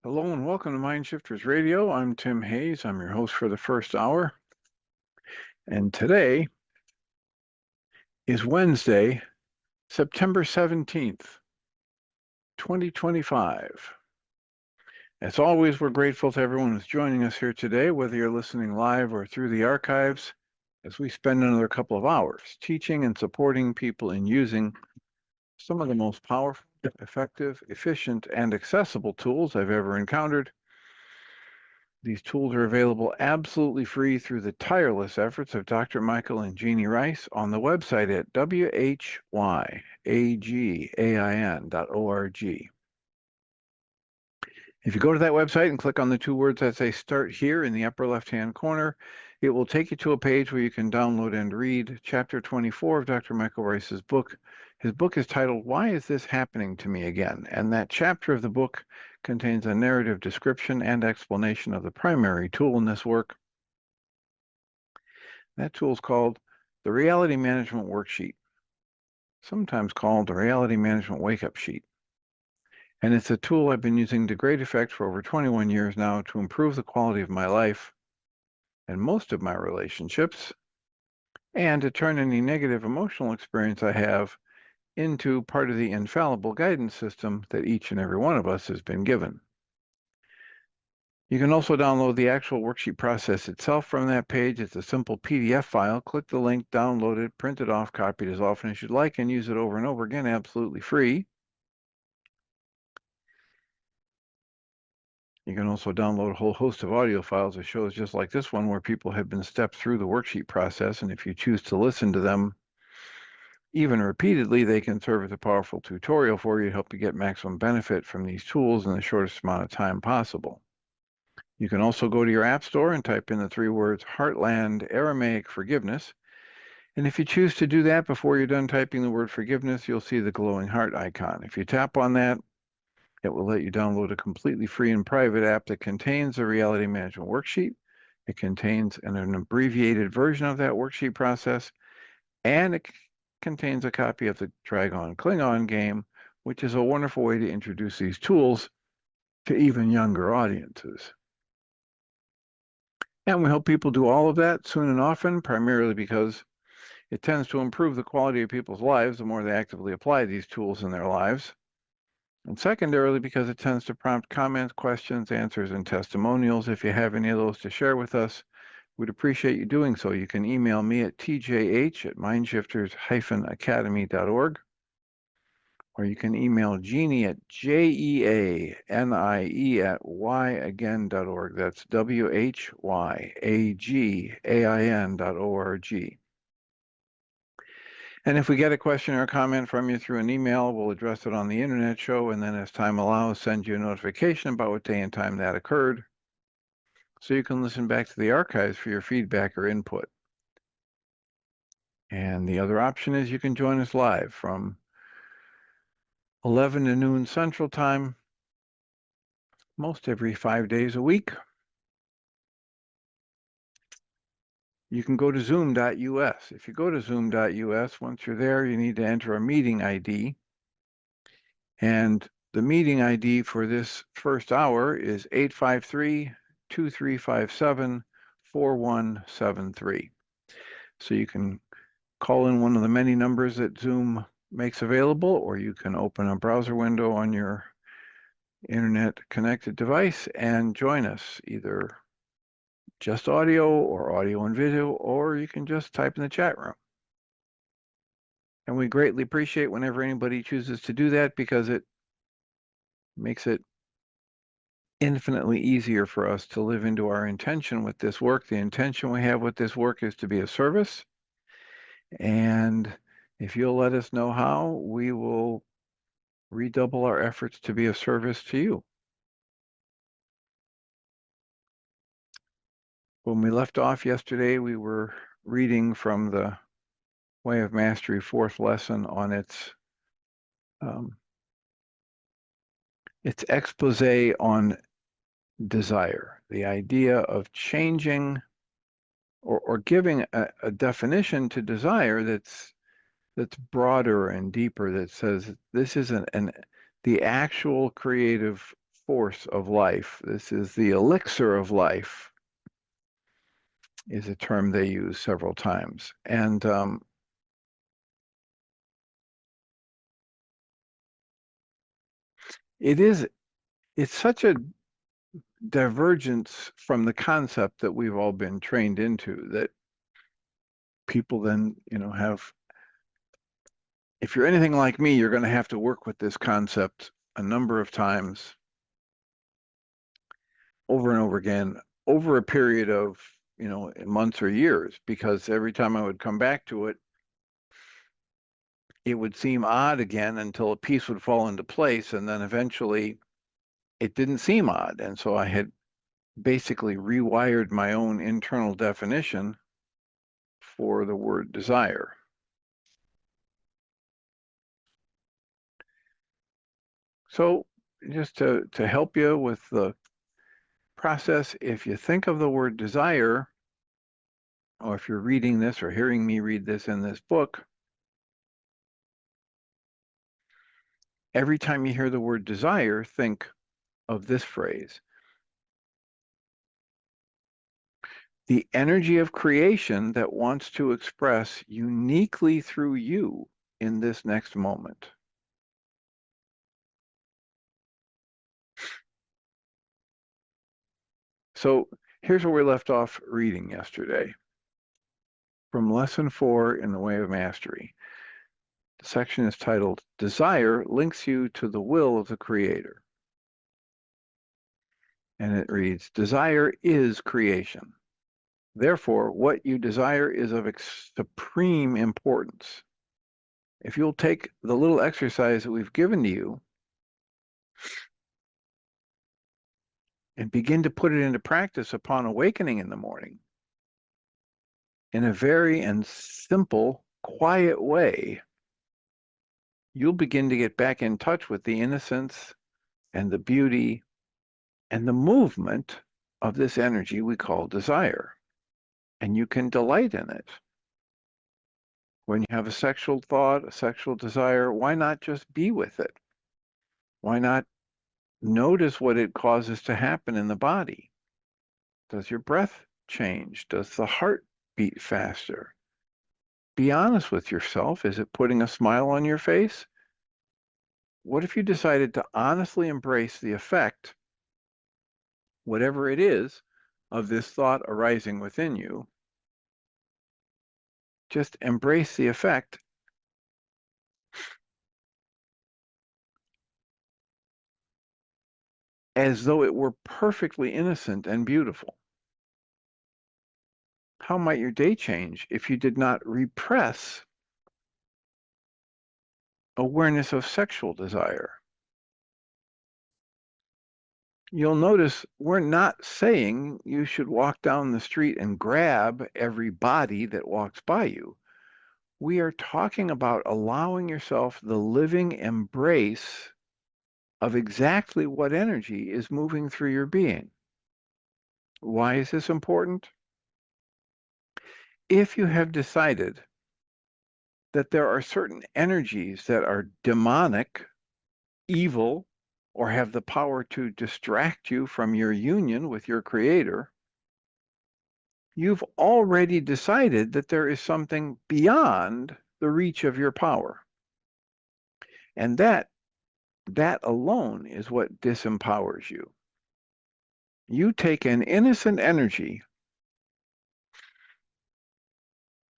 Hello and welcome to Mind Shifters Radio. I'm Tim Hayes. I'm your host for the first hour. And today is Wednesday, September 17th, 2025. As always, we're grateful to everyone who's joining us here today, whether you're listening live or through the archives, as we spend another couple of hours teaching and supporting people in using some of the most powerful, effective, efficient, and accessible tools I've ever encountered. These tools are available absolutely free through the tireless efforts of Dr. Michael and Jeannie Ryce on the website at whyagain.org. If you go to that website and click on the two words that say Start Here in the upper left-hand corner, it will take you to a page where you can download and read Chapter 24 of Dr. Michael Ryce's book. His book is titled, Why Is This Happening to Me Again? And that chapter of the book contains a narrative description and explanation of the primary tool in this work. That tool is called the Reality Management Worksheet, sometimes called the Reality Management Wake-Up Sheet. And it's a tool I've been using to great effect for over 21 years now to improve the quality of my life and most of my relationships, and to turn any negative emotional experience I have into part of the infallible guidance system that each and every one of us has been given. You can also download the actual worksheet process itself from that page. It's a simple PDF file. Click the link, download it, print it off, copy it as often as you'd like, and use it over and over again, absolutely free. You can also download a whole host of audio files of shows just like this one where people have been stepped through the worksheet process, and if you choose to listen to them even repeatedly, they can serve as a powerful tutorial for you to help you get maximum benefit from these tools in the shortest amount of time possible. You can also go to your app store and type in the three words Heartland Aramaic Forgiveness. And if you choose to do that before you're done typing the word forgiveness, you'll see the glowing heart icon. If you tap on that, it will let you download a completely free and private app that contains a reality management worksheet. It contains an abbreviated version of that worksheet process, and it contains a copy of the Dragon Klingon game, which is a wonderful way to introduce these tools to even younger audiences. And we hope people do all of that soon and often, primarily because it tends to improve the quality of people's lives the more they actively apply these tools in their lives. And secondarily, because it tends to prompt comments, questions, answers, and testimonials. If you have any of those to share with us, we'd appreciate you doing so. You can email me at tjh@mindshifters-academy.org, or you can email Jeannie at jeanie@whyagain.org. That's whyagain.org. And if we get a question or a comment from you through an email, we'll address it on the internet show, and then as time allows, send you a notification about what day and time that occurred, so you can listen back to the archives for your feedback or input. And the other option is you can join us live from 11 to noon Central Time, most every 5 days a week. You can go to zoom.us. If you go to zoom.us, once you're there, you need to enter a meeting ID. And the meeting ID for this first hour is 853-2357-4173. So you can call in one of the many numbers that Zoom makes available, or you can open a browser window on your internet connected device and join us, either just audio or audio and video, or you can just type in the chat room. And we greatly appreciate whenever anybody chooses to do that, because it makes it infinitely easier for us to live into our intention with this work. The intention we have with this work is to be of service. And if you'll let us know how, we will redouble our efforts to be of service to you. When we left off yesterday, we were reading from the Way of Mastery fourth lesson on its expose on desire, the idea of changing or giving a definition to desire that's broader and deeper, that says this is the actual creative force of life. This is the elixir of life, is a term they use several times. And it's such a divergence from the concept that we've all been trained into that people then, if you're anything like me, you're going to have to work with this concept a number of times over and over again over a period of, months or years, because every time I would come back to it, it would seem odd again until a piece would fall into place. And then eventually it didn't seem odd. And so I had basically rewired my own internal definition for the word desire. So just to help you with the process, if you think of the word desire, or if you're reading this or hearing me read this in this book, every time you hear the word desire, think of this phrase: the energy of creation that wants to express uniquely through you in this next moment. So here's where we left off reading yesterday. From lesson 4 in the Way of Mastery. The section is titled, Desire Links You to the Will of the Creator. And it reads, desire is creation. Therefore, what you desire is of supreme importance. If you'll take the little exercise that we've given to you and begin to put it into practice upon awakening in the morning, in a very and simple, quiet way, you'll begin to get back in touch with the innocence and the beauty and the movement of this energy we call desire. And you can delight in it. When you have a sexual thought, a sexual desire, why not just be with it? Why not notice what it causes to happen in the body? Does your breath change? Does the heart beat faster? Be honest with yourself. Is it putting a smile on your face? What if you decided to honestly embrace the effect, whatever it is, of this thought arising within you? Just embrace the effect as though it were perfectly innocent and beautiful. How might your day change if you did not repress awareness of sexual desire? You'll notice we're not saying you should walk down the street and grab every body that walks by you. We are talking about allowing yourself the living embrace of exactly what energy is moving through your being. Why is this important? If you have decided that there are certain energies that are demonic, evil, or have the power to distract you from your union with your Creator, you've already decided that there is something beyond the reach of your power. And that alone is what disempowers you. You take an innocent energy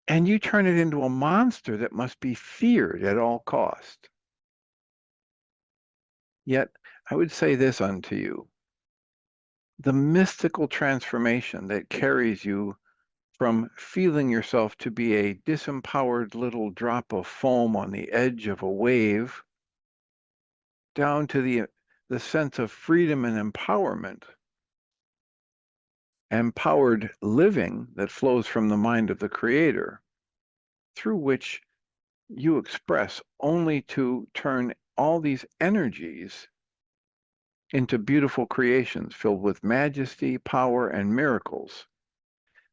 and you turn it into a monster that must be feared at all cost. Yet, I would say this unto you: the mystical transformation that carries you from feeling yourself to be a disempowered little drop of foam on the edge of a wave, down to the sense of freedom and empowerment, empowered living that flows from the mind of the Creator, through which you express only to turn all these energies into beautiful creations filled with majesty, power, and miracles.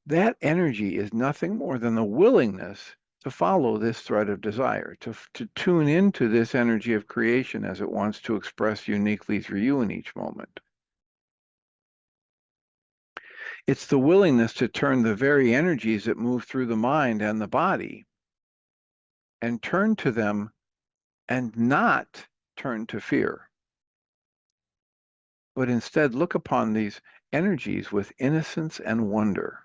That energy is nothing more than the willingness to follow this thread of desire, to tune into this energy of creation as it wants to express uniquely through you in each moment. It's the willingness to turn the very energies that move through the mind and the body and turn to them and not turn to fear, but instead look upon these energies with innocence and wonder.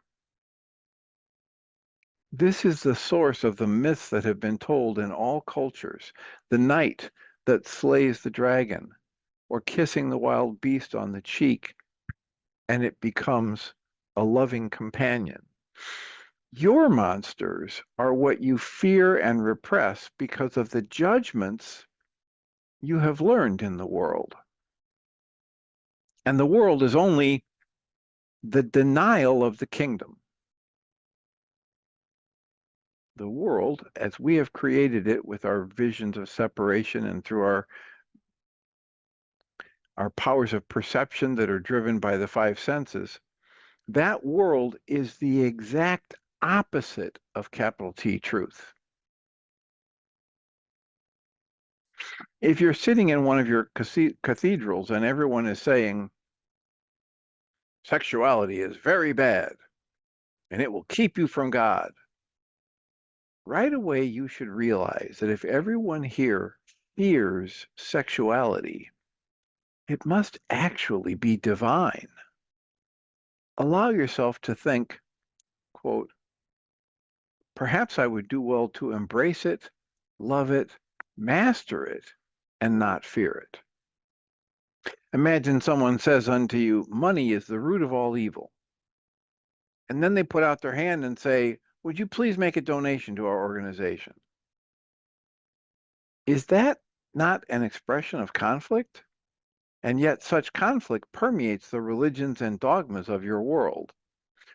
This is the source of the myths that have been told in all cultures. The knight that slays the dragon, or kissing the wild beast on the cheek, and it becomes a loving companion. Your monsters are what you fear and repress because of the judgments you have learned in the world. And the world is only the denial of the kingdom. The world, as we have created it with our visions of separation and through our powers of perception that are driven by the five senses, that world is the exact opposite of capital T truth. If you're sitting in one of your cathedrals and everyone is saying, sexuality is very bad and it will keep you from God, right away you should realize that if everyone here fears sexuality, it must actually be divine. Allow yourself to think, quote, perhaps I would do well to embrace it, love it, master it, and not fear it. Imagine someone says unto you, money is the root of all evil. And then they put out their hand and say, would you please make a donation to our organization? Is that not an expression of conflict? And yet such conflict permeates the religions and dogmas of your world,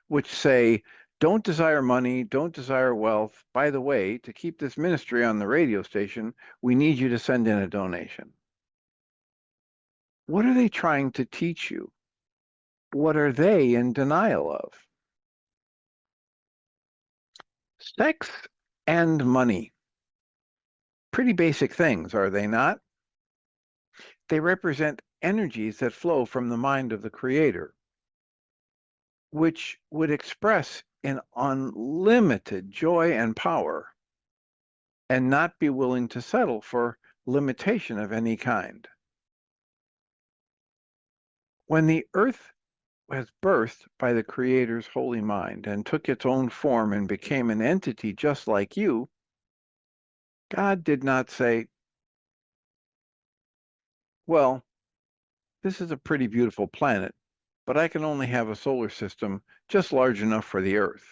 which say, don't desire money, don't desire wealth. By the way, to keep this ministry on the radio station, we need you to send in a donation. What are they trying to teach you? What are they in denial of? Sex and money. Pretty basic things, are they not? They represent energies that flow from the mind of the Creator, which would express in unlimited joy and power and not be willing to settle for limitation of any kind. When the earth was birthed by the Creator's holy mind and took its own form and became an entity just like you, God did not say, well, this is a pretty beautiful planet, but I can only have a solar system just large enough for the Earth.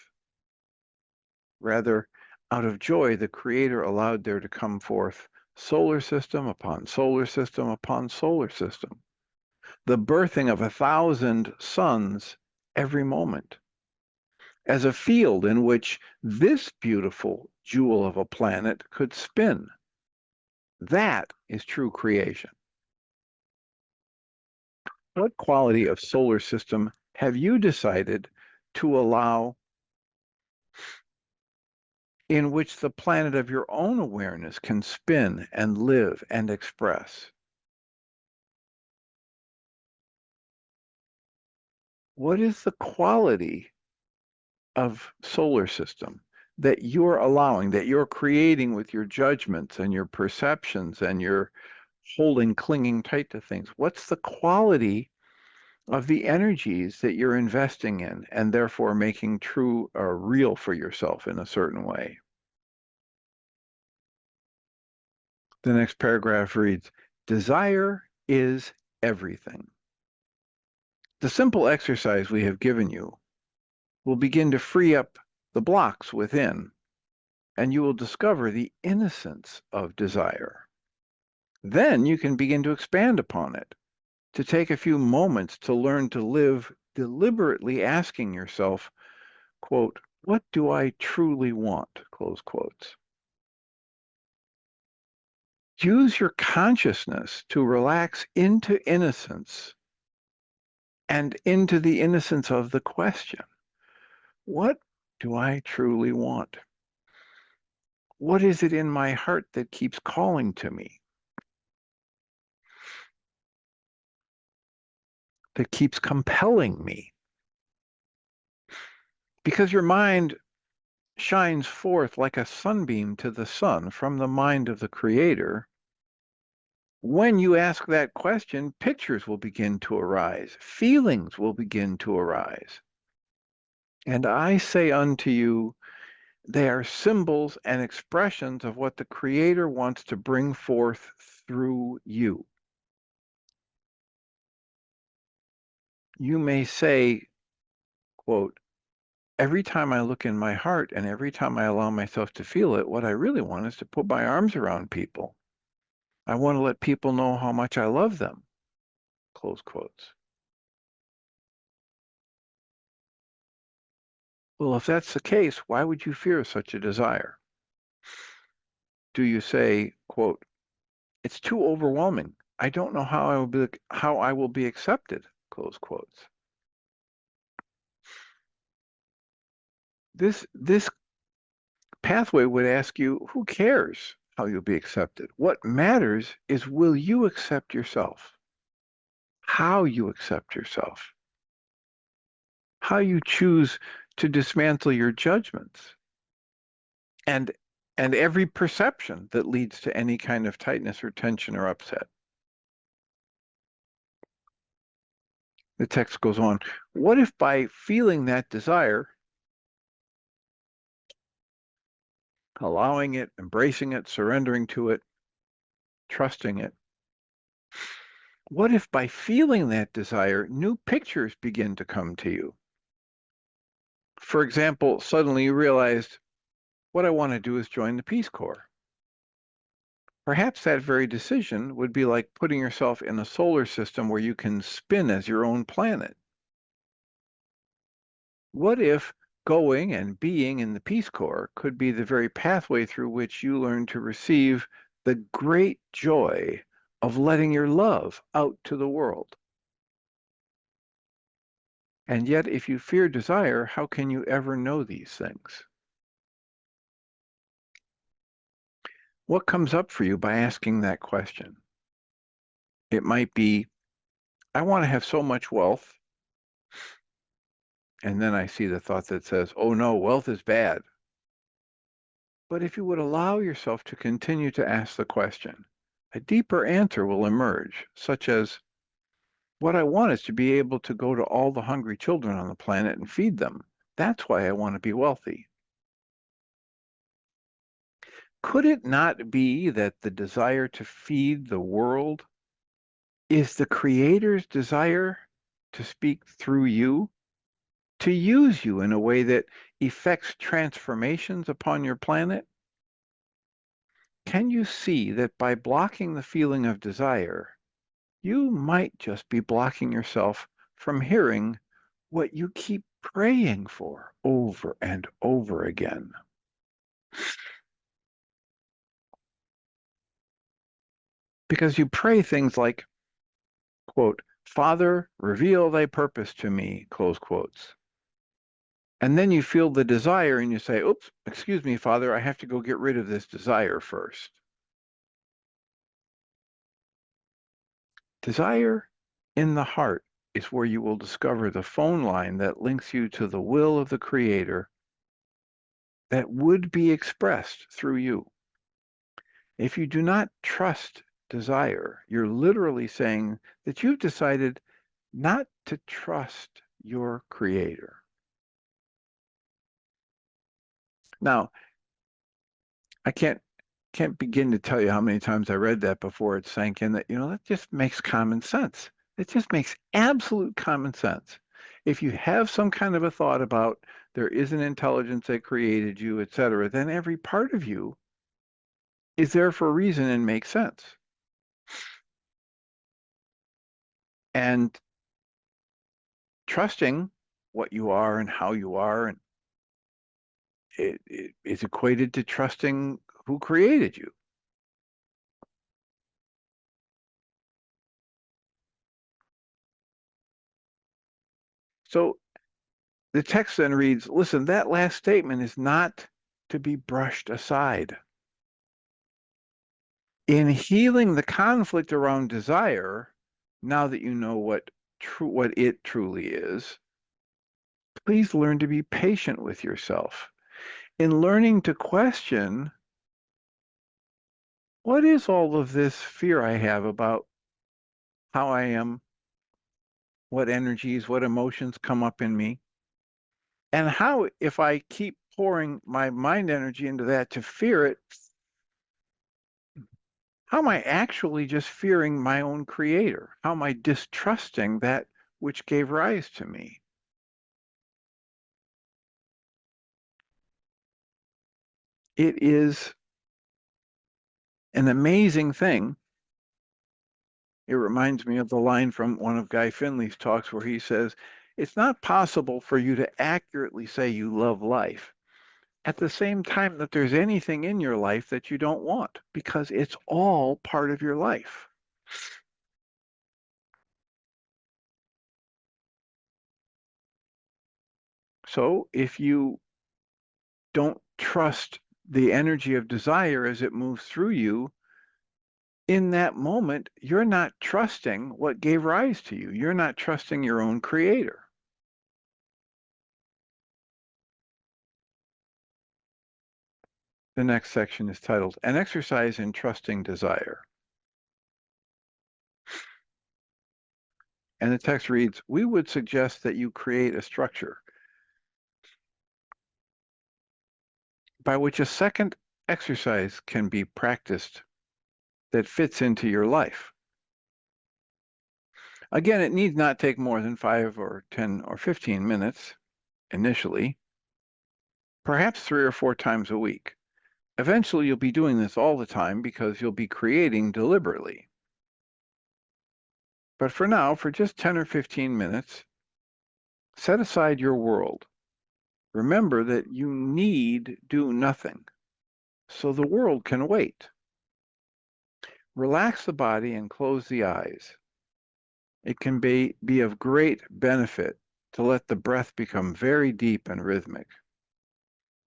Rather, out of joy, the Creator allowed there to come forth solar system upon solar system upon solar system, the birthing of 1,000 suns every moment, as a field in which this beautiful jewel of a planet could spin. That is true creation. What quality of solar system have you decided to allow in which the planet of your own awareness can spin and live and express? What is the quality of solar system that you're allowing, that you're creating with your judgments and your perceptions and your clinging tight to things? What's the quality of the energies that you're investing in and therefore making true or real for yourself in a certain way? The next paragraph reads, desire is everything. The simple exercise we have given you will begin to free up the blocks within, and you will discover the innocence of desire. Then you can begin to expand upon it, to take a few moments to learn to live deliberately asking yourself, quote, what do I truly want, close quotes. Use your consciousness to relax into innocence and into the innocence of the question, what do I truly want? What is it in my heart that keeps calling to me, that keeps compelling me? Because your mind shines forth like a sunbeam to the sun from the mind of the Creator. When you ask that question, pictures will begin to arise, feelings will begin to arise. And I say unto you, they are symbols and expressions of what the Creator wants to bring forth through you. You may say, quote, every time I look in my heart and every time I allow myself to feel it, what I really want is to put my arms around people. I want to let people know how much I love them, close quotes. Well, if that's the case, why would you fear such a desire? Do you say, quote, it's too overwhelming. I don't know how I will be accepted, close quotes. This pathway would ask you, who cares how you'll be accepted? What matters is, will you accept yourself? How you accept yourself? How you choose to dismantle your judgments and every perception that leads to any kind of tightness or tension or upset. The text goes on, what if by feeling that desire, allowing it, embracing it, surrendering to it, trusting it, what if by feeling that desire, new pictures begin to come to you? For example, suddenly you realized, what I want to do is join the Peace Corps. Perhaps that very decision would be like putting yourself in a solar system where you can spin as your own planet. What if going and being in the Peace Corps could be the very pathway through which you learn to receive the great joy of letting your love out to the world? And yet, if you fear desire, how can you ever know these things? What comes up for you by asking that question? It might be, I want to have so much wealth. And then I see the thought that says, oh no, wealth is bad. But if you would allow yourself to continue to ask the question, a deeper answer will emerge, such as, what I want is to be able to go to all the hungry children on the planet and feed them. That's why I want to be wealthy. Could it not be that the desire to feed the world is the Creator's desire to speak through you, to use you in a way that effects transformations upon your planet? Can you see that by blocking the feeling of desire, you might just be blocking yourself from hearing what you keep praying for over and over again? Because you pray things like, quote, Father, reveal thy purpose to me, close quotes. And then you feel the desire and you say, oops, excuse me, Father, I have to go get rid of this desire first. Desire in the heart is where you will discover the phone line that links you to the will of the Creator that would be expressed through you. If you do not trust desire, you're literally saying that you've decided not to trust your Creator. Now, I can't begin to tell you how many times I read that before it sank in that, that just makes common sense. It just makes absolute common sense. If you have some kind of a thought about there is an intelligence that created you, et cetera, then every part of you is there for a reason and makes sense. And trusting what you are and how you are, and it is equated to trusting who created you. So the text then reads, listen, that last statement is not to be brushed aside. In healing the conflict around desire, now that you know what it truly is, please learn to be patient with yourself. In learning to question, what is all of this fear I have about how I am, what energies, what emotions come up in me, and how, if I keep pouring my mind energy into that to fear it, how am I actually just fearing my own creator? How am I distrusting that which gave rise to me? It is an amazing thing. It reminds me of the line from one of Guy Finley's talks where he says, it's not possible for you to accurately say you love life at the same time that there's anything in your life that you don't want, because it's all part of your life. So if you don't trust the energy of desire as it moves through you, in that moment, you're not trusting what gave rise to you. You're not trusting your own creator. The next section is titled, An Exercise in Trusting Desire. And the text reads, we would suggest that you create a structure by which a second exercise can be practiced that fits into your life. Again, it need not take more than 5 or 10 or 15 minutes initially, perhaps 3 or 4 times a week. Eventually, you'll be doing this all the time because you'll be creating deliberately. But for now, for just 10 or 15 minutes, set aside your world. Remember that you need do nothing, so the world can wait. Relax the body and close the eyes. It can be of great benefit to let the breath become very deep and rhythmic.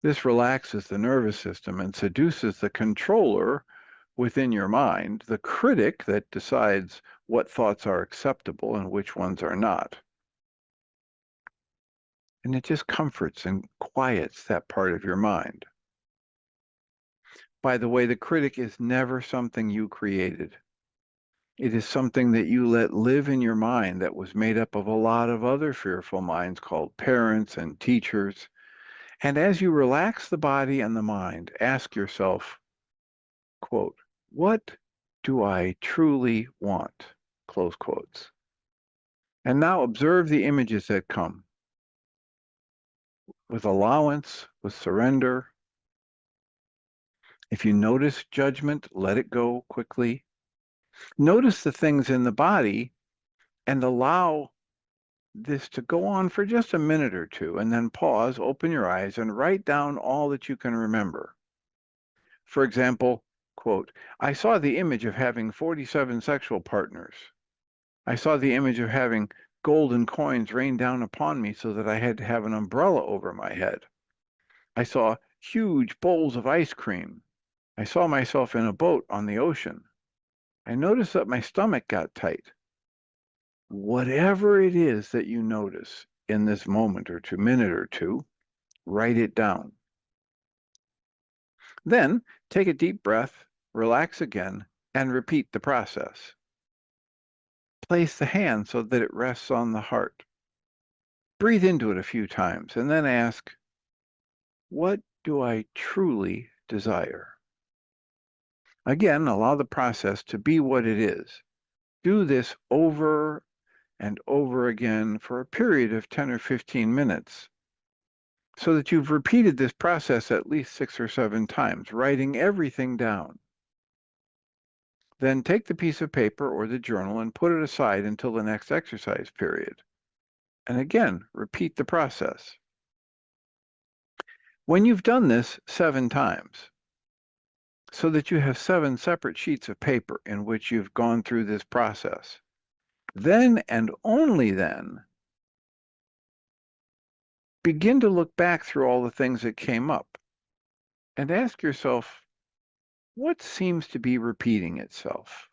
This relaxes the nervous system and seduces the controller within your mind, the critic that decides what thoughts are acceptable and which ones are not. And it just comforts and quiets that part of your mind. By the way, the critic is never something you created. It is something that you let live in your mind that was made up of a lot of other fearful minds called parents and teachers. And as you relax the body and the mind, ask yourself, quote, what do I truly want? Close quotes. And now observe the images that come with allowance, with surrender. If you notice judgment, let it go quickly. Notice the things in the body and allow this to go on for just a minute or two, and then pause, open your eyes, and write down all that you can remember. For example, quote, I saw the image of having 47 sexual partners. I saw the image of having golden coins rain down upon me so that I had to have an umbrella over my head. I saw huge bowls of ice cream. I saw myself in a boat on the ocean. I noticed that my stomach got tight. Whatever it is that you notice in this moment or minute or two, write it down. Then take a deep breath, relax again, and repeat the process. Place the hand so that it rests on the heart. Breathe into it a few times and then ask, what do I truly desire? Again, allow the process to be what it is. Do this over and over again for a period of 10 or 15 minutes so that you've repeated this process at least 6 or 7 times, writing everything down. Then take the piece of paper or the journal and put it aside until the next exercise period. And again, repeat the process. When you've done this 7 times, so that you have 7 separate sheets of paper in which you've gone through this process, then and only then, begin to look back through all the things that came up and ask yourself, what seems to be repeating itself?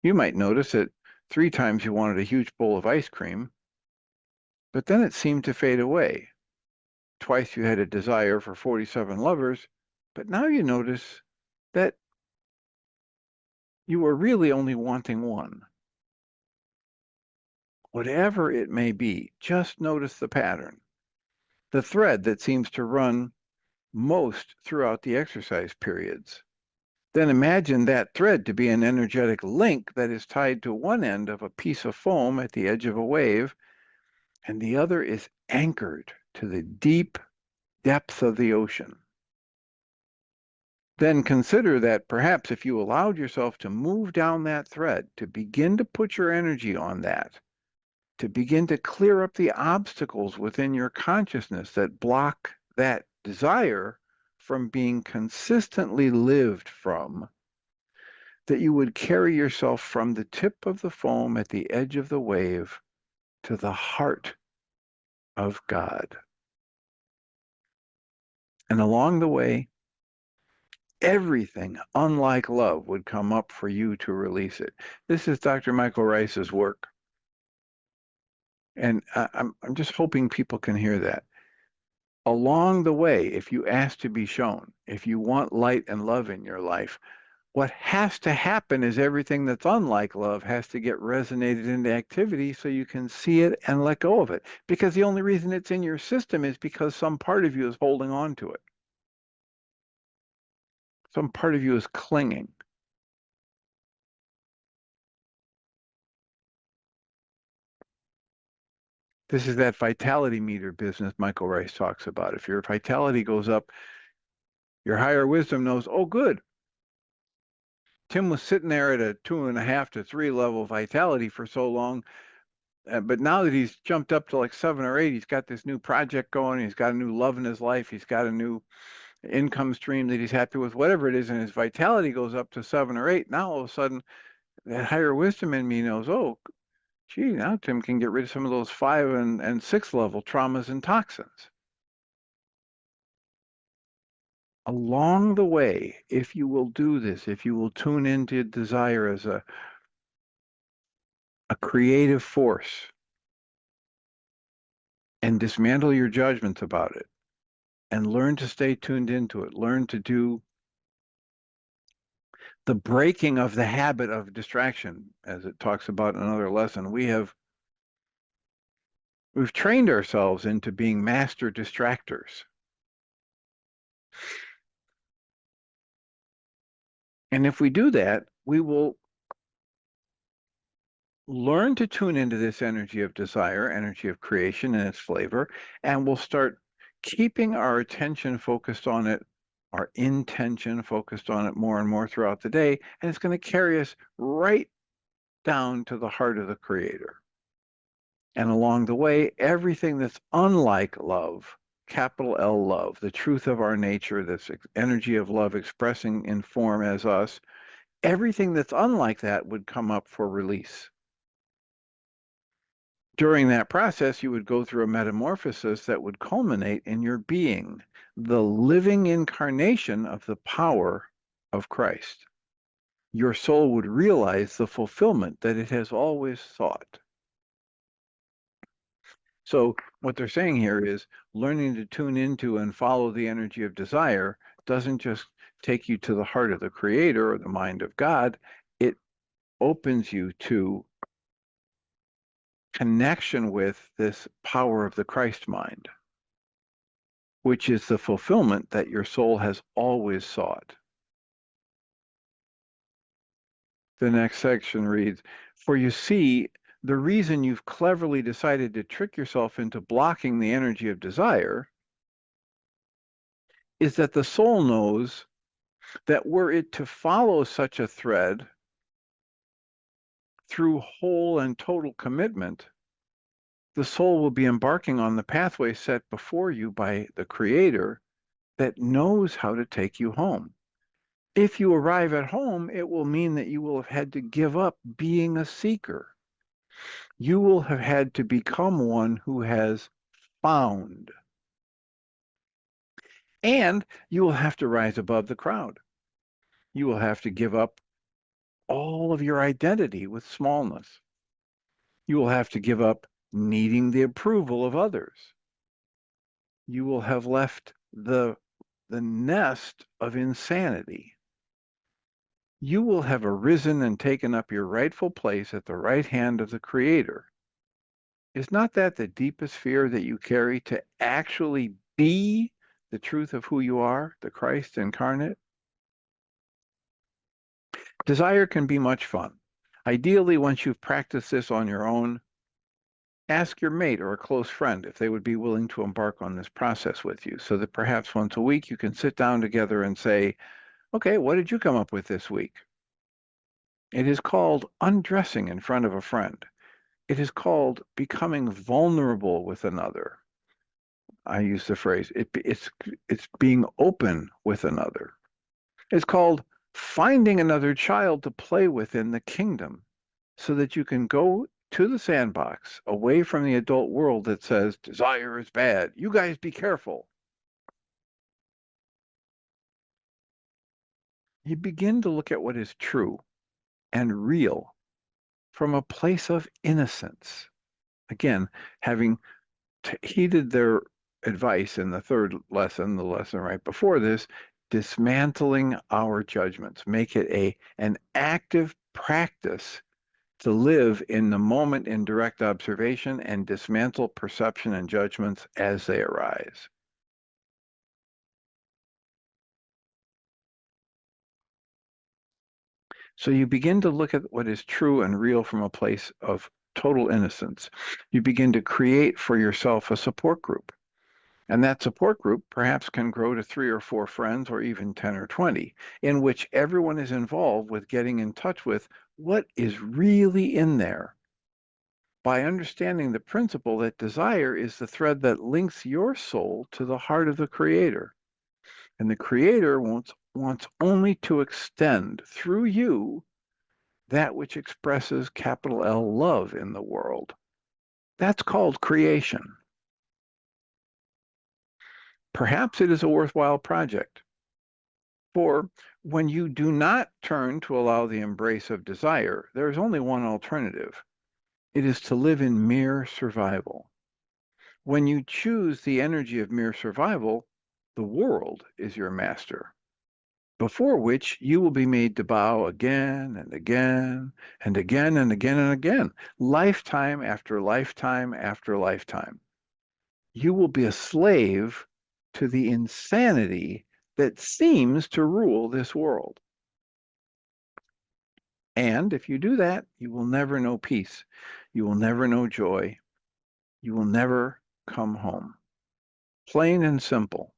You might notice that 3 times you wanted a huge bowl of ice cream, but then it seemed to fade away. Twice you had a desire for 47 lovers, but now you notice that you were really only wanting one. Whatever it may be, just notice the pattern, the thread that seems to run most throughout the exercise periods. Then imagine that thread to be an energetic link that is tied to one end of a piece of foam at the edge of a wave, and the other is anchored to the deep depths of the ocean. Then consider that perhaps if you allowed yourself to move down that thread, to begin to put your energy on that, to begin to clear up the obstacles within your consciousness that block that desire from being consistently lived from, that you would carry yourself from the tip of the foam at the edge of the wave to the heart of God. And along the way, everything unlike love would come up for you to release it. This is Dr. Michael Ryce's work. And I'm just hoping people can hear that. Along the way, if you ask to be shown, if you want light and love in your life, what has to happen is everything that's unlike love has to get resonated into activity so you can see it and let go of it. Because the only reason it's in your system is because some part of you is holding on to it. Some part of you is clinging. This is that vitality meter business Michael Ryce talks about. If your vitality goes up, your higher wisdom knows, oh, good. Tim was sitting there at a 2.5 to 3 level vitality for so long, but now that he's jumped up to like 7 or 8, he's got this new project going. He's got a new love in his life. He's got a new income stream that he's happy with, whatever it is, and his vitality goes up to 7 or 8. Now all of a sudden, that higher wisdom in me knows, oh, gee, now Tim can get rid of some of those 5 and 6 level traumas and toxins. Along the way, if you will do this, if you will tune into desire as a creative force and dismantle your judgments about it and learn to stay tuned into it, learn to do the breaking of the habit of distraction, as it talks about in another lesson. We've trained ourselves into being master distractors. And if we do that, we will learn to tune into this energy of desire, energy of creation and its flavor, and we'll start keeping our attention focused on it, our intention focused on it more and more throughout the day, and it's going to carry us right down to the heart of the Creator. And along the way, everything that's unlike love, capital L love, the truth of our nature, this energy of love expressing in form as us, everything that's unlike that would come up for release. During that process, you would go through a metamorphosis that would culminate in your being, the living incarnation of the power of Christ. Your soul would realize the fulfillment that it has always sought. So what they're saying here is learning to tune into and follow the energy of desire doesn't just take you to the heart of the Creator or the mind of God. It opens you to connection with this power of the Christ mind, which is the fulfillment that your soul has always sought. The next section reads, for you see, the reason you've cleverly decided to trick yourself into blocking the energy of desire is that the soul knows that were it to follow such a thread through whole and total commitment, the soul will be embarking on the pathway set before you by the Creator that knows how to take you home. If you arrive at home, it will mean that you will have had to give up being a seeker. You will have had to become one who has found. And you will have to rise above the crowd. You will have to give up all of your identity with smallness. You will have to give up needing the approval of others. You will have left the nest of insanity. You will have arisen and taken up your rightful place at the right hand of the Creator. Is not that the deepest fear that you carry, to actually be the truth of who you are, the Christ incarnate? Desire can be much fun. Ideally, once you've practiced this on your own, ask your mate or a close friend if they would be willing to embark on this process with you, so that perhaps once a week you can sit down together and say, okay, what did you come up with this week? It is called undressing in front of a friend. It is called becoming vulnerable with another. I use the phrase, it's being open with another. It's called finding another child to play with in the kingdom, so that you can go to the sandbox away from the adult world that says desire is bad. You guys be careful. You begin to look at what is true and real from a place of innocence. Again, having heeded their advice in the third lesson, the lesson right before this, dismantling our judgments, make it an active practice to live in the moment in direct observation and dismantle perception and judgments as they arise. So you begin to look at what is true and real from a place of total innocence. You begin to create for yourself a support group. And that support group perhaps can grow to 3 or 4 friends, or even 10 or 20, in which everyone is involved with getting in touch with what is really in there, by understanding the principle that desire is the thread that links your soul to the heart of the Creator. And the Creator wants only to extend through you that which expresses capital L love in the world. That's called creation. Perhaps it is a worthwhile project. For when you do not turn to allow the embrace of desire, there is only one alternative. It is to live in mere survival. When you choose the energy of mere survival, the world is your master, before which you will be made to bow again and again and again and again and again, lifetime after lifetime after lifetime. You will be a slave to the insanity that seems to rule this world. And if you do that, you will never know peace. You will never know joy. You will never come home. Plain and simple.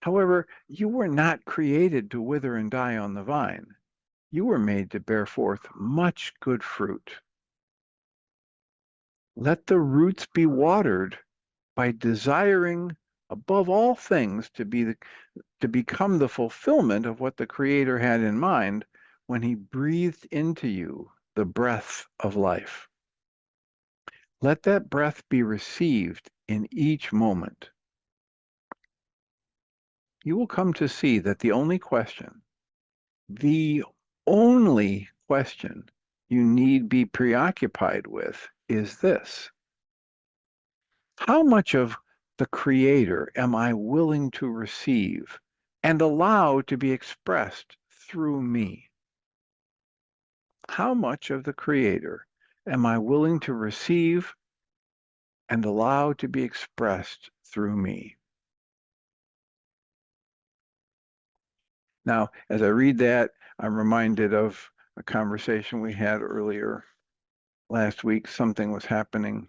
However, you were not created to wither and die on the vine. You were made to bear forth much good fruit. Let the roots be watered by desiring above all things to become the fulfillment of what the Creator had in mind when he breathed into you the breath of life. Let that breath be received in each moment. You will come to see that the only question you need be preoccupied with is this: how much of the Creator am I willing to receive and allow to be expressed through me? How much of the Creator am I willing to receive and allow to be expressed through me? Now, as I read that, I'm reminded of a conversation we had earlier last week. Something was happening,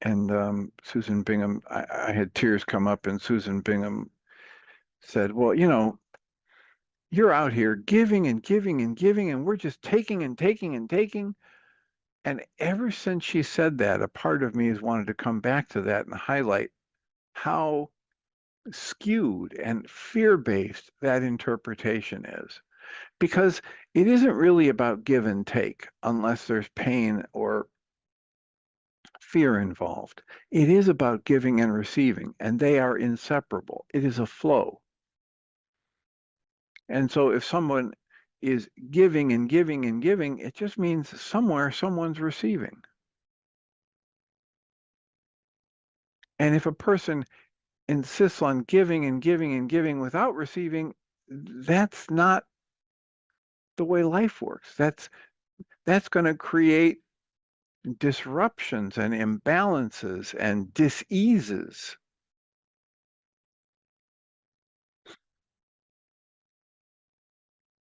and Susan Bingham, I had tears come up, and Susan Bingham said, well, you're out here giving and giving and giving, and we're just taking and taking and taking. And ever since she said that, a part of me has wanted to come back to that and highlight how skewed and fear-based that interpretation is. Because it isn't really about give and take unless there's pain or fear involved. It is about giving and receiving, and they are inseparable. It is a flow. And so if someone is giving and giving and giving, it just means somewhere someone's receiving. And if a person insists on giving and giving and giving without receiving, that's not the way life works. That's going to create disruptions and imbalances and diseases.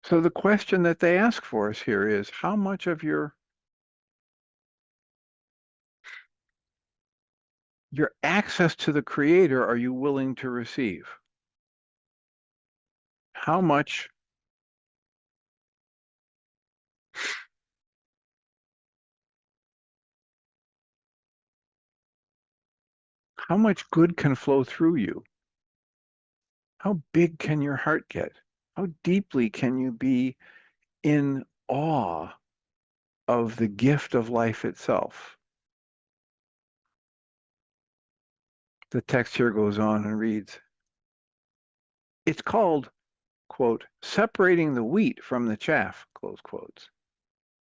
So the question that they ask for us here is how much of your access to the creator are you willing to receive? How much good can flow through you? How big can your heart get? How deeply can you be in awe of the gift of life itself? The text here goes on and reads, it's called, quote, separating the wheat from the chaff, close quotes.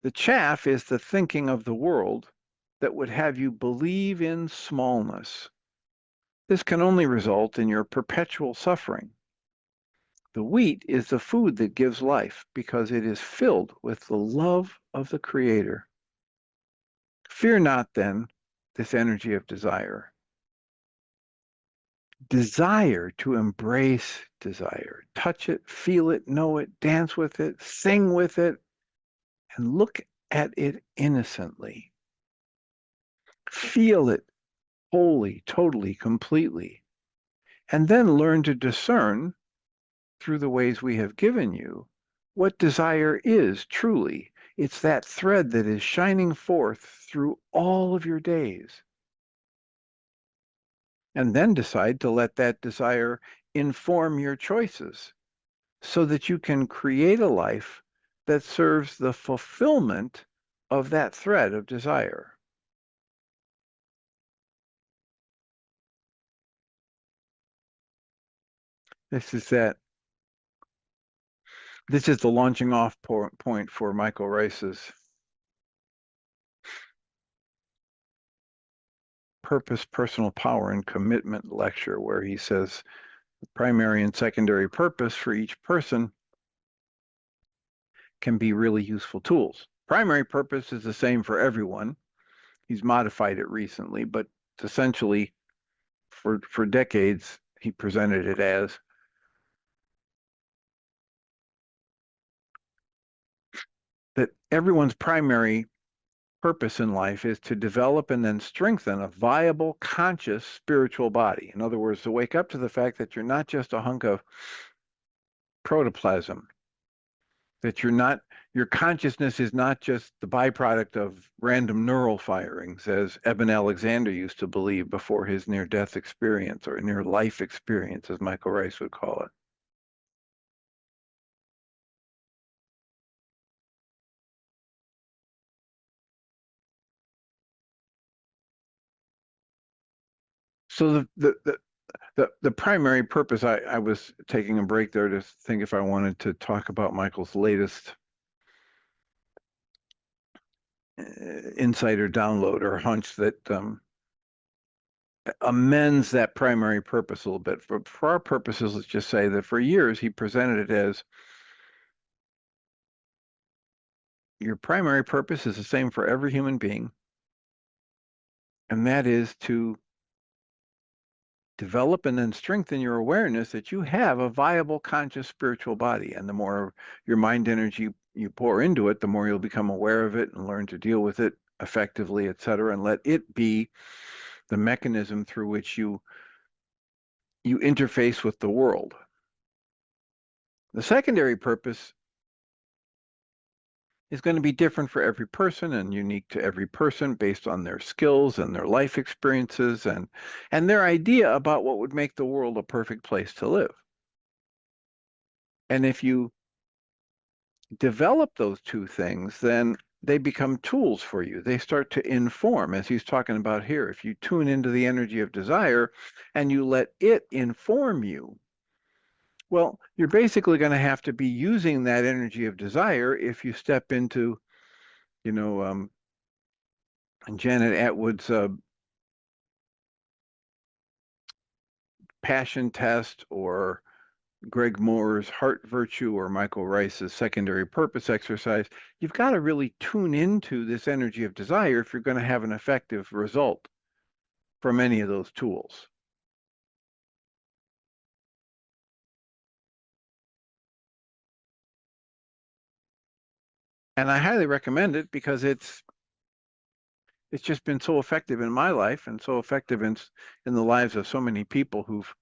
The chaff is the thinking of the world that would have you believe in smallness. This can only result in your perpetual suffering. The wheat is the food that gives life because it is filled with the love of the Creator. Fear not, then, this energy of desire. Desire to embrace desire. Touch it, feel it, know it, dance with it, sing with it, and look at it innocently. Feel it wholly, totally, completely. And then learn to discern through the ways we have given you what desire is truly. It's that thread that is shining forth through all of your days. And then decide to let that desire inform your choices so that you can create a life that serves the fulfillment of that thread of desire. This is that. This is the launching off point for Michael Ryce's Purpose, Personal Power, and Commitment lecture, where he says the primary and secondary purpose for each person can be really useful tools. Primary purpose is the same for everyone. He's modified it recently, but essentially for decades, he presented it as that everyone's primary purpose in life is to develop and then strengthen a viable, conscious spiritual body. In other words, to wake up to the fact that you're not just a hunk of protoplasm, that your consciousness is not just the byproduct of random neural firings, as Eben Alexander used to believe before his near-death experience, or near-life experience, as Michael Ryce would call it. So the primary purpose, I was taking a break there to think if I wanted to talk about Michael's latest insight or download or hunch that amends that primary purpose a little bit. For our purposes, let's just say that for years he presented it as your primary purpose is the same for every human being, and that is to develop and then strengthen your awareness that you have a viable conscious spiritual body. And the more your mind energy you pour into it, the more you'll become aware of it and learn to deal with it effectively, et cetera, and let it be the mechanism through which you interface with the world. The secondary purpose is going to be different for every person and unique to every person based on their skills and their life experiences and their idea about what would make the world a perfect place to live. And if you develop those two things, then they become tools for you. They start to inform, as he's talking about here. If you tune into the energy of desire and you let it inform you, Well, you're basically going to have to be using that energy of desire if you step into, you know, Janet Atwood's passion test, or Greg Moore's heart virtue, or Michael Ryce's secondary purpose exercise. You've got to really tune into this energy of desire if you're going to have an effective result from any of those tools. And I highly recommend it because it's just been so effective in my life and so effective in the lives of so many people who've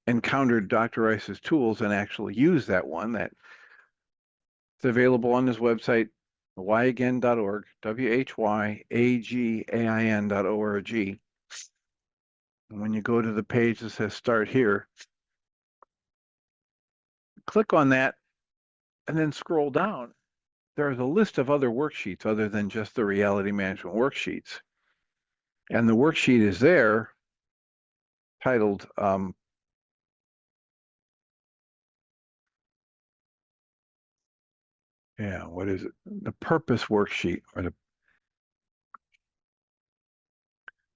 encountered Dr. Rice's tools and actually used that one. That it's available on his website, whyagain.org, whyagain.org. And when you go to the page that says start here, click on that and then scroll down. There's a list of other worksheets other than just the reality management worksheets. And the worksheet is there titled what is it? The purpose worksheet, or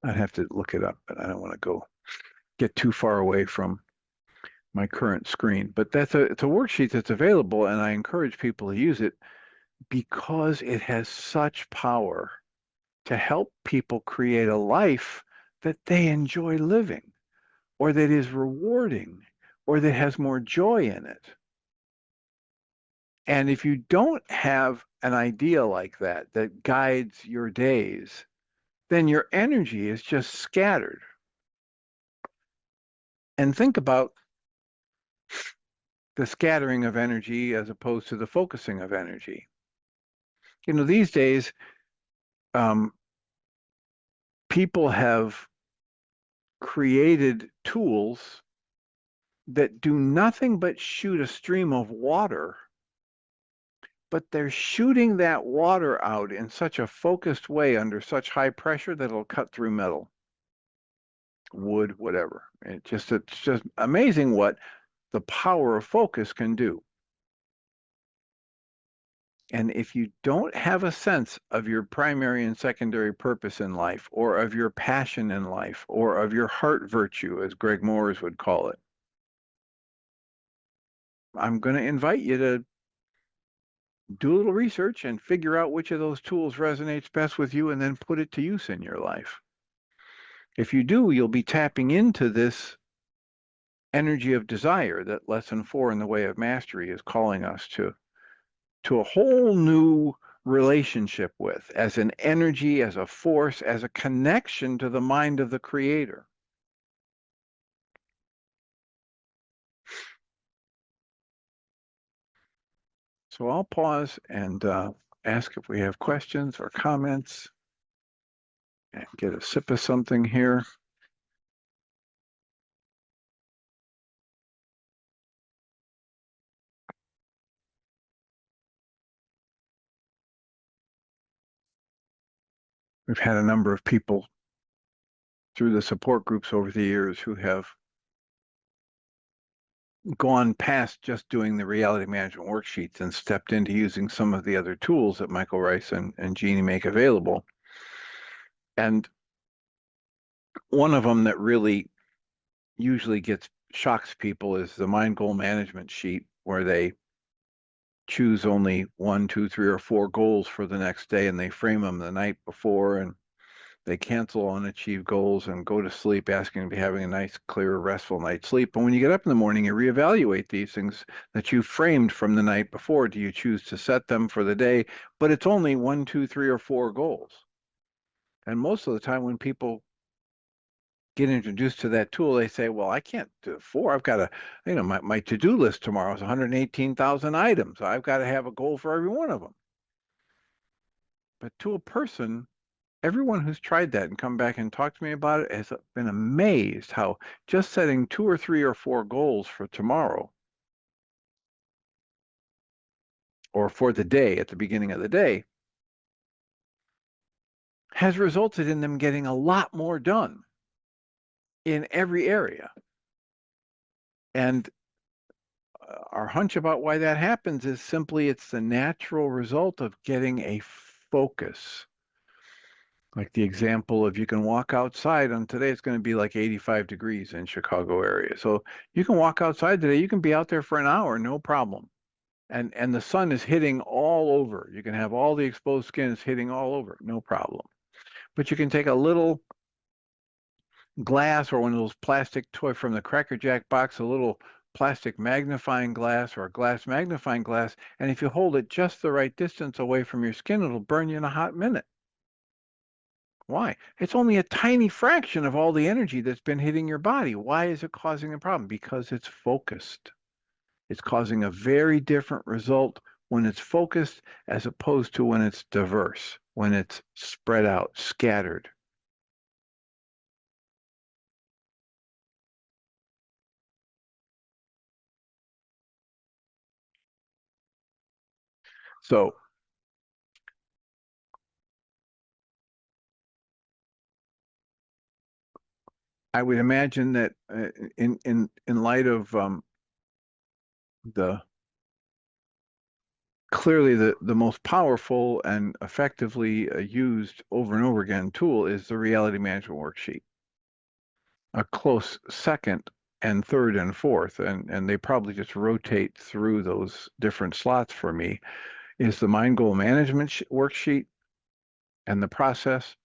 I'd have to look it up, but I don't want to get too far away from my current screen. But it's a worksheet that's available, and I encourage people to use it because it has such power to help people create a life that they enjoy living, or that is rewarding, or that has more joy in it. And if you don't have an idea like that that guides your days, then your energy is just scattered. And think about the scattering of energy as opposed to the focusing of energy. These days, um, people have created tools that do nothing but shoot a stream of water, but they're shooting that water out in such a focused way under such high pressure that it'll cut through metal, wood, whatever. It's just amazing what the power of focus can do. And if you don't have a sense of your primary and secondary purpose in life, or of your passion in life, or of your heart virtue, as Greg Moores would call it, I'm going to invite you to do a little research and figure out which of those tools resonates best with you, and then put it to use in your life. If you do, you'll be tapping into this energy of desire that lesson 4 in the Way of Mastery is calling us to a whole new relationship with, as an energy, as a force, as a connection to the mind of the Creator. So I'll pause and ask if we have questions or comments, and get a sip of something here. We've had a number of people through the support groups over the years who have gone past just doing the reality management worksheets and stepped into using some of the other tools that Michael Ryce and Jeannie make available. And one of them that really usually shocks people is the mind goal management sheet, where they choose only 1, 2, 3, or 4 goals for the next day, and they frame them the night before, and they cancel unachieved goals and go to sleep asking to be having a nice, clear, restful night's sleep. But when you get up in the morning, you reevaluate these things that you framed from the night before. Do you choose to set them for the day? But it's only 1, 2, 3, or 4 goals. And most of the time when people get introduced to that tool, they say, well, I can't do 4. I've got to, my to-do list tomorrow is 118,000 items. I've got to have a goal for every one of them. But to a person, everyone who's tried that and come back and talked to me about it has been amazed how just setting 2 or 3 or 4 goals for tomorrow, or for the day at the beginning of the day, has resulted in them getting a lot more done in every area. And our hunch about why that happens is simply it's the natural result of getting a focus. Like the example of you can walk outside on today, it's going to be like 85 degrees in Chicago area. So you can walk outside today, you can be out there for an hour, no problem. And the sun is hitting all over. You can have all the exposed skin is hitting all over, no problem. But you can take a little glass or one of those plastic toy from the Cracker Jack box, a little plastic magnifying glass or a glass magnifying glass, and if you hold it just the right distance away from your skin, it'll burn you in a hot minute. Why? It's only a tiny fraction of all the energy that's been hitting your body. Why is it causing a problem? Because it's focused. It's causing a very different result when it's focused as opposed to when it's diverse, when it's spread out, scattered. So I would imagine that in light of the clearly the most powerful and effectively used over and over again tool is the reality management worksheet. A close second and third and fourth, and they probably just rotate through those different slots for me, is the mind goal management worksheet and the process,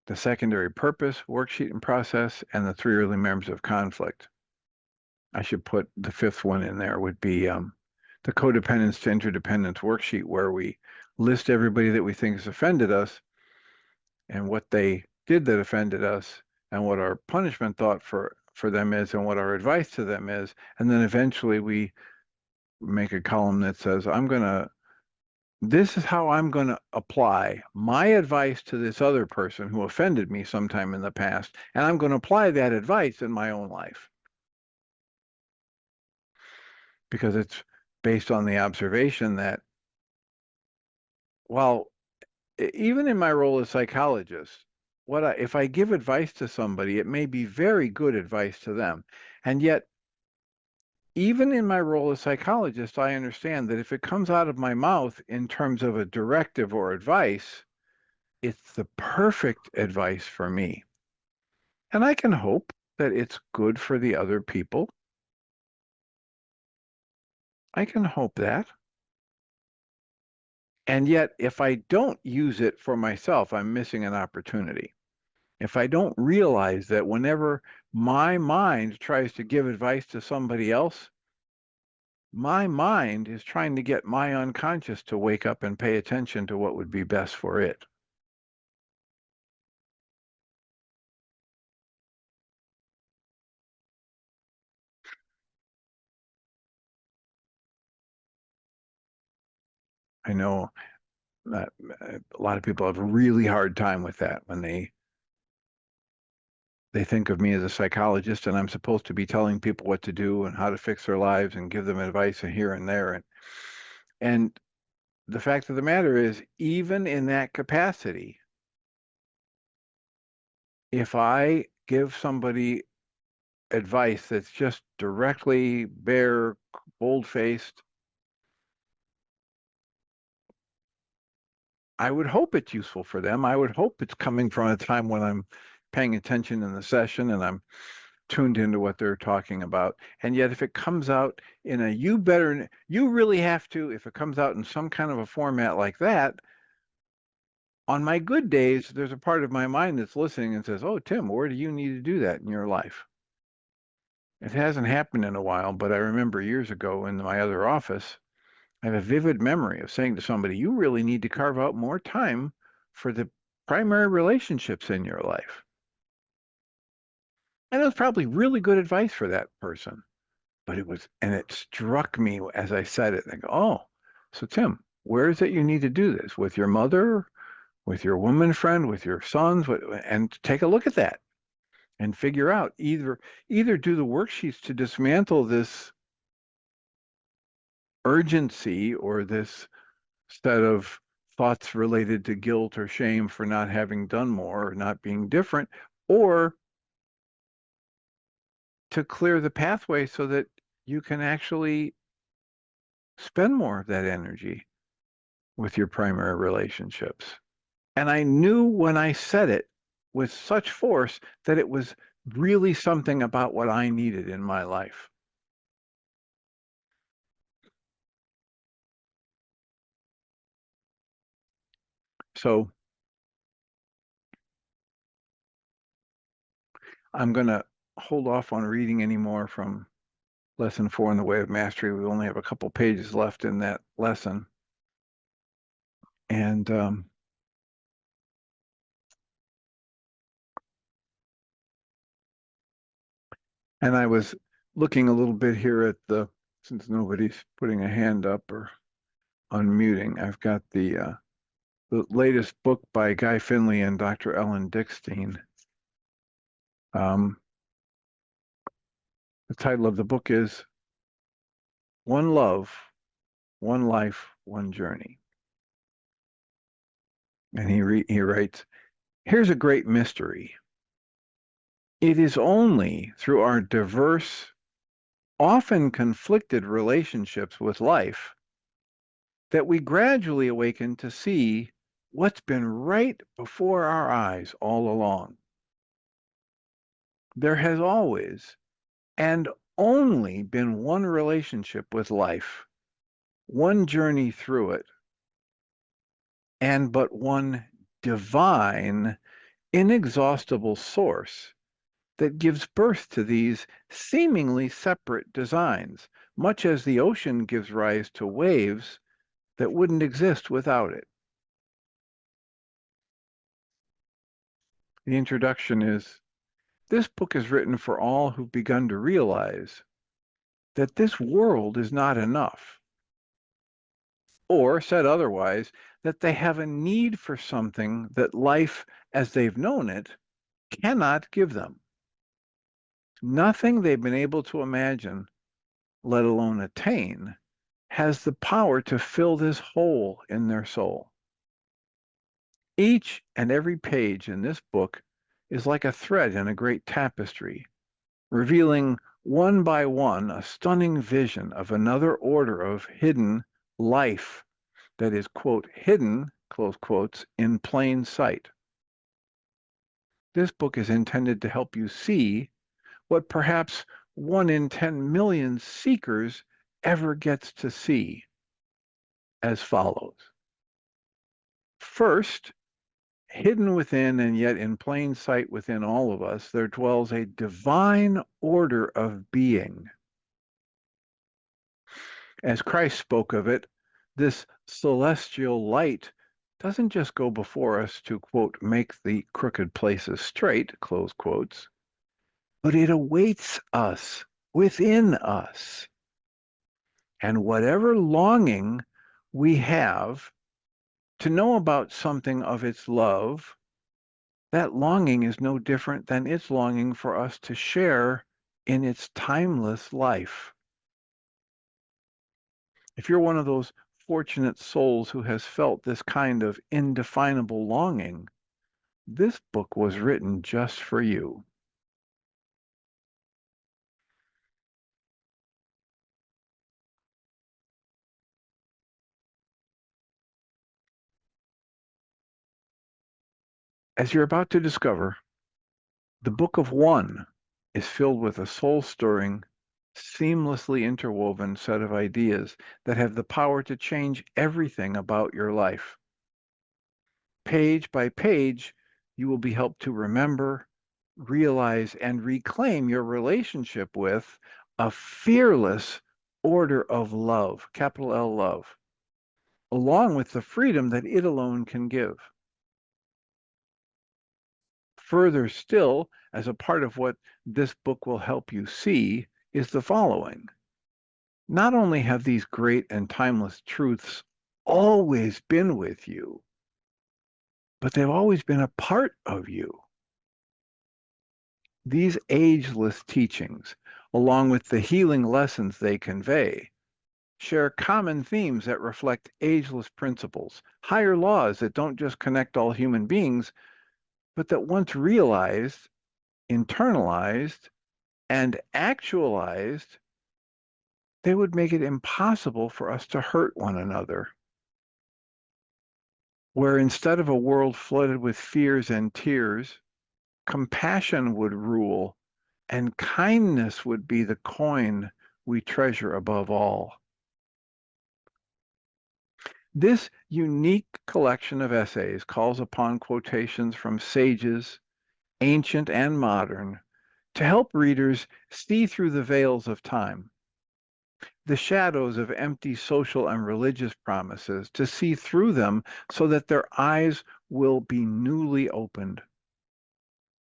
the secondary purpose worksheet and process, and the three early members of conflict. I should put the fifth one in there would be the codependence to interdependence worksheet, where we list everybody that we think has offended us and what they did that offended us and what our punishment thought for them is and what our advice to them is. And then eventually we make a column that says, this is how I'm going to apply my advice to this other person who offended me sometime in the past, and I'm going to apply that advice in my own life. Because it's based on the observation that, well, even in my role as psychologist, if I give advice to somebody, it may be very good advice to them. And yet, even in my role as psychologist, I understand that if it comes out of my mouth in terms of a directive or advice, it's the perfect advice for me. And I can hope that it's good for the other people. I can hope that. And yet, if I don't use it for myself, I'm missing an opportunity. If I don't realize that whenever my mind tries to give advice to somebody else, my mind is trying to get my unconscious to wake up and pay attention to what would be best for it. I know that a lot of people have a really hard time with that when they think of me as a psychologist and I'm supposed to be telling people what to do and how to fix their lives and give them advice and here and there. And the fact of the matter is, even in that capacity, if I give somebody advice that's just directly bare, bold-faced, I would hope it's useful for them. I would hope it's coming from a time when I'm paying attention in the session and I'm tuned into what they're talking about. And yet if it comes out in a you really have to, if it comes out in some kind of a format like that, on my good days, there's a part of my mind that's listening and says, oh, Tim, where do you need to do that in your life? It hasn't happened in a while, but I remember years ago in my other office, I have a vivid memory of saying to somebody, you really need to carve out more time for the primary relationships in your life. And it was probably really good advice for that person. But it struck me as I said it, I go, oh, so Tim, where is it you need to do this? With your mother, with your woman friend, with your sons, and take a look at that and figure out either do the worksheets to dismantle this urgency or this set of thoughts related to guilt or shame for not having done more or not being different, or to clear the pathway so that you can actually spend more of that energy with your primary relationships. And I knew when I said it with such force that it was really something about what I needed in my life. So I'm going to hold off on reading any more from lesson 4 in the Way of Mastery. We only have a couple pages left in that lesson. And I was looking a little bit here at since nobody's putting a hand up or unmuting, I've got the latest book by Guy Finley and Dr. Ellen Dickstein. The title of the book is One Love, One Life, One Journey. And he writes, here's a great mystery. It is only through our diverse, often conflicted relationships with life that we gradually awaken to see what's been right before our eyes all along. There has always and only been one relationship with life, one journey through it, and but one divine, inexhaustible source that gives birth to these seemingly separate designs, much as the ocean gives rise to waves that wouldn't exist without it. The introduction is, this book is written for all who've begun to realize that this world is not enough, or said otherwise, that they have a need for something that life as they've known it cannot give them. Nothing they've been able to imagine, let alone attain, has the power to fill this hole in their soul. Each and every page in this book is like a thread in a great tapestry, revealing one by one a stunning vision of another order of hidden life that is, quote, hidden, close quotes, in plain sight. This book is intended to help you see what perhaps 1 in 10 million seekers ever gets to see, as follows. First, hidden within and yet in plain sight within all of us, there dwells a divine order of being. As Christ spoke of it, this celestial light doesn't just go before us to, quote, make the crooked places straight, close quotes, but it awaits us within us. And whatever longing we have to know about something of its love, that longing is no different than its longing for us to share in its timeless life. If you're one of those fortunate souls who has felt this kind of indefinable longing, this book was written just for you. As you're about to discover, the Book of One is filled with a soul-stirring, seamlessly interwoven set of ideas that have the power to change everything about your life. Page by page, you will be helped to remember, realize, and reclaim your relationship with a fearless order of love, capital L love, along with the freedom that it alone can give. Further still, as a part of what this book will help you see, is the following. Not only have these great and timeless truths always been with you, but they've always been a part of you. These ageless teachings, along with the healing lessons they convey, share common themes that reflect ageless principles, higher laws that don't just connect all human beings, but that once realized, internalized, and actualized, they would make it impossible for us to hurt one another. Where instead of a world flooded with fears and tears, compassion would rule, and kindness would be the coin we treasure above all. This unique collection of essays calls upon quotations from sages, ancient and modern, to help readers see through the veils of time, the shadows of empty social and religious promises, to see through them so that their eyes will be newly opened.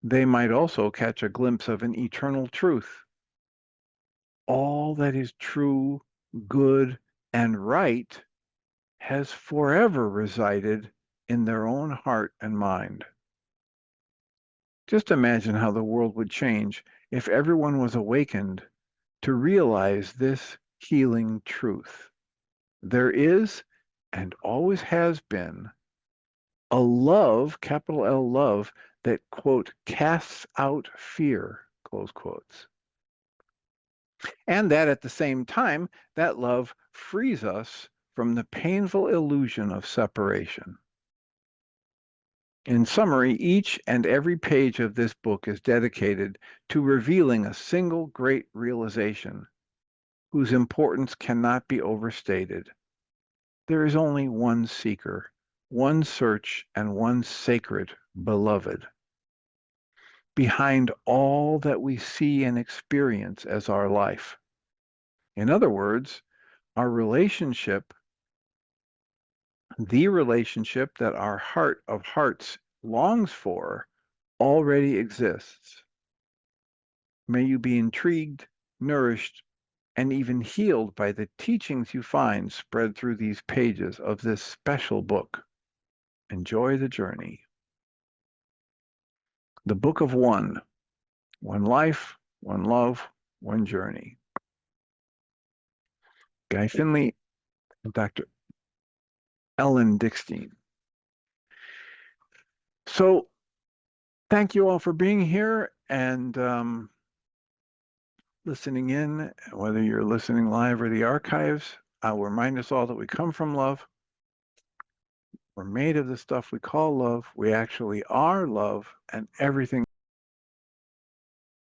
They might also catch a glimpse of an eternal truth. All that is true, good, and right has forever resided in their own heart and mind. Just imagine how the world would change if everyone was awakened to realize this healing truth. There is, and always has been, a love, capital L love, that, quote, casts out fear, close quotes. And that at the same time, that love frees us from the painful illusion of separation. In summary, each and every page of this book is dedicated to revealing a single great realization whose importance cannot be overstated. There is only one seeker, one search, and one sacred beloved. Behind all that we see and experience as our life. In other words, our relationship, the relationship that our heart of hearts longs for, already exists. May you be intrigued, nourished, and even healed by the teachings you find spread through these pages of this special book. Enjoy the journey. The Book of One. One life, one love, one journey. Guy Finley and Dr. Ellen Dickstein. So thank you all for being here and listening in, whether you're listening live or the archives. I will remind us all that we come from love. We're made of the stuff we call love. We actually are love, and everything